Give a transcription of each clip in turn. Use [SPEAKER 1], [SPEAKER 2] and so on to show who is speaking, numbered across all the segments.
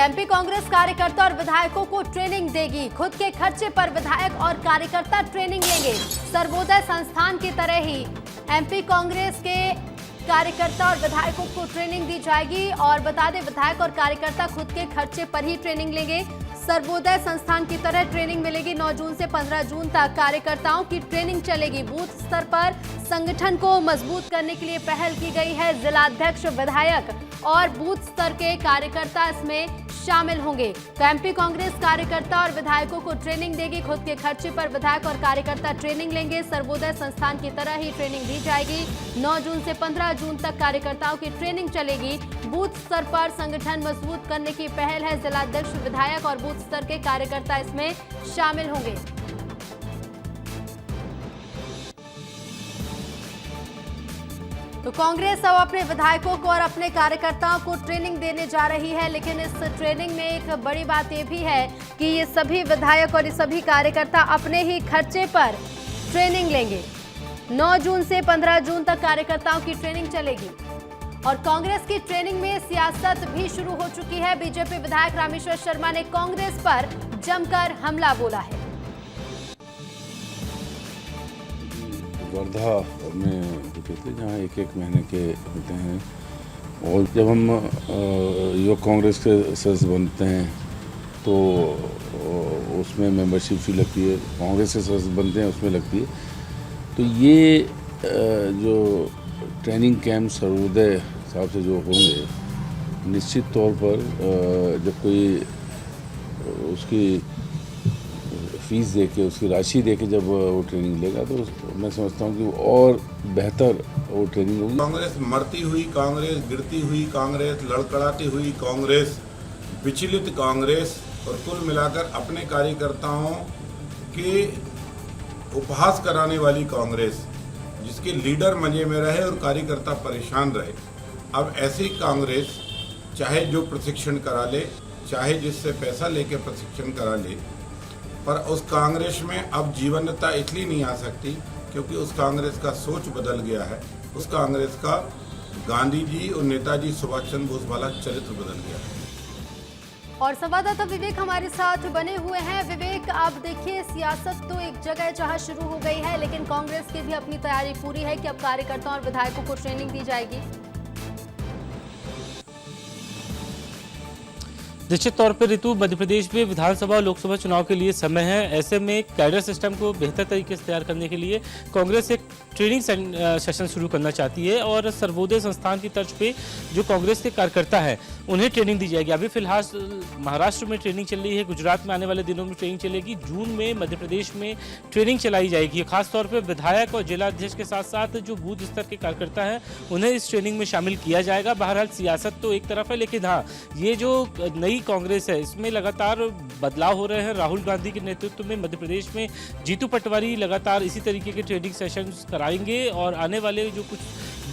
[SPEAKER 1] MP Congress कार्यकर्ता और विधायकों को ट्रेनिंग देगी। खुद के खर्चे पर विधायक और कार्यकर्ता ट्रेनिंग लेंगे। सर्वोदय संस्थान की तरह ही एमपी कांग्रेस के कार्यकर्ता और विधायकों को ट्रेनिंग दी जाएगी। और बता दें, विधायक और कार्यकर्ता खुद के खर्चे पर ही ट्रेनिंग लेंगे। सर्वोदय संस्थान की तरह ट्रेनिंग मिलेगी। 9 जून से 15 जून तक कार्यकर्ताओं की ट्रेनिंग चलेगी। बूथ स्तर पर संगठन को मजबूत करने के लिए पहल की गई है। जिलाध्यक्ष, विधायक और बूथ स्तर के कार्यकर्ता इसमें शामिल होंगे। तो एमपी कांग्रेस कार्यकर्ता और विधायकों को ट्रेनिंग देगी। खुद के खर्चे पर विधायक और कार्यकर्ता ट्रेनिंग लेंगे। सर्वोदय संस्थान की तरह ही ट्रेनिंग दी जाएगी। 9 जून से 15 जून तक कार्यकर्ताओं की ट्रेनिंग चलेगी। बूथ स्तर पर संगठन मजबूत करने की पहल है। जिलाध्यक्ष, विधायक और बूथ स्तर के कार्यकर्ता इसमें शामिल होंगे। तो कांग्रेस अब अपने विधायकों को और अपने कार्यकर्ताओं को ट्रेनिंग देने जा रही है। लेकिन इस ट्रेनिंग में एक बड़ी बात यह भी है कि ये सभी विधायक और ये सभी कार्यकर्ता अपने ही खर्चे पर ट्रेनिंग लेंगे। 9 जून से 15 जून तक कार्यकर्ताओं की ट्रेनिंग चलेगी। और कांग्रेस की ट्रेनिंग में सियासत भी शुरू हो चुकी है। बीजेपी विधायक रामेश्वर शर्मा ने कांग्रेस पर जमकर हमला बोला है।
[SPEAKER 2] वर्धा में होते थे जहाँ एक महीने के होते हैं। और जब हम युवक कांग्रेस के सदस्य बनते हैं तो उसमें मेंबरशिप फी लगती है। कांग्रेस के सदस्य बनते हैं उसमें लगती है। तो ये जो ट्रेनिंग कैंप सर्वोदय हिसाब से जो होंगे, निश्चित तौर पर जब कोई उसकी फीस दे के, उसकी राशि दे के जब वो ट्रेनिंग लेगा तो मैं समझता हूँ कि वो और बेहतर वो ट्रेनिंग होगी।
[SPEAKER 3] कांग्रेस मरती हुई कांग्रेस, गिरती हुई कांग्रेस, लड़खड़ाती हुई कांग्रेस, विचलित कांग्रेस और कुल मिलाकर अपने कार्यकर्ताओं के उपहास कराने वाली कांग्रेस, जिसके लीडर मजे में रहे और कार्यकर्ता परेशान रहे। अब ऐसी कांग्रेस चाहे जो प्रशिक्षण करा ले, चाहे जिससे पैसा लेके प्रशिक्षण करा ले, पर उस कांग्रेस में अब जीवंतता इसलिए नहीं आ सकती क्योंकि उस कांग्रेस का सोच बदल गया है। उस कांग्रेस का गांधी जी और नेताजी सुभाष चंद्र बोस वाला चरित्र बदल गया है।
[SPEAKER 1] और संवाददाता विवेक हमारे साथ बने हुए हैं। विवेक, अब देखिए, सियासत तो एक जगह जहां शुरू हो गई है, लेकिन कांग्रेस की भी अपनी तैयारी पूरी है कि अब कार्यकर्ताओं और विधायकों को ट्रेनिंग दी जाएगी।
[SPEAKER 4] निश्चित तौर पर ऋतु, मध्य प्रदेश में विधानसभा और लोकसभा चुनाव के लिए समय है। ऐसे में कैडर सिस्टम को बेहतर तरीके से तैयार करने के लिए कांग्रेस एक ट्रेनिंग सेशन शुरू करना चाहती है। और सर्वोदय संस्थान की तर्ज पे जो कांग्रेस के कार्यकर्ता हैं उन्हें ट्रेनिंग दी जाएगी। अभी फिलहाल महाराष्ट्र में ट्रेनिंग चल रही है, गुजरात में आने वाले दिनों में ट्रेनिंग चलेगी, जून में मध्य प्रदेश में ट्रेनिंग चलाई जाएगी। खासतौर पर विधायक और जिलाध्यक्ष के साथ साथ जो बूथ स्तर के कार्यकर्ता हैं उन्हें इस ट्रेनिंग में शामिल किया जाएगा। बहरहाल सियासत तो एक तरफ है, लेकिन हाँ, ये जो नई कांग्रेस है इसमें लगातार बदलाव हो रहे हैं। राहुल गांधी के नेतृत्व में मध्य प्रदेश में जीतू पटवारी लगातार इसी तरीके के ट्रेनिंग सेशंस कराएंगे। और आने वाले जो कुछ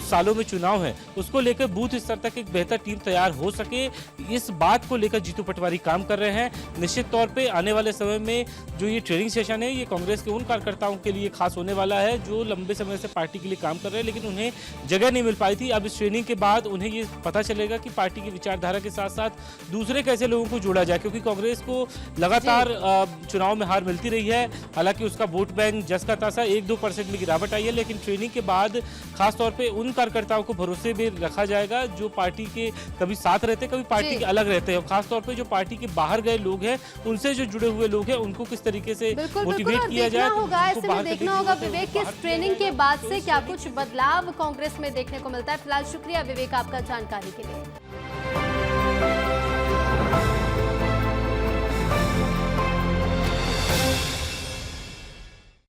[SPEAKER 4] सालों में चुनाव है उसको लेकर बूथ स्तर तक एक बेहतर टीम तैयार हो सके, इस बात को लेकर जीतू पटवारी काम कर रहे हैं। निश्चित तौर पे आने वाले समय में जो ये ट्रेनिंग सेशन है ये कांग्रेस के उन कार्यकर्ताओं के लिए खास होने वाला है जो लंबे समय से पार्टी के लिए काम कर रहे हैं, लेकिन उन्हें जगह नहीं मिल पाई थी। अब इस ट्रेनिंग के बाद उन्हें ये पता चलेगा कि पार्टी की विचारधारा के साथ साथ दूसरे कैसे लोगों को जोड़ा जाए, क्योंकि कांग्रेस को लगातार चुनाव में हार मिलती रही है। हालांकि उसका वोट बैंक जस का तसा 1-2% में गिरावट आई है, लेकिन ट्रेनिंग के बाद खासतौर पर उन कार्यकर्ताओं को भरोसे में रखा जाएगा जो पार्टी के कभी साथ रहते, कभी पार्टी के अलग रहते हैं। और खासतौर पे जो पार्टी के बाहर गए लोग हैं उनसे जो जुड़े हुए लोग हैं उनको किस तरीके से मोटिवेट किया जाए,
[SPEAKER 1] देखना होगा विवेक कि इस ट्रेनिंग के बाद से क्या कुछ बदलाव कांग्रेस में देखने को मिलता है। फिलहाल शुक्रिया विवेक आपका जानकारी के लिए।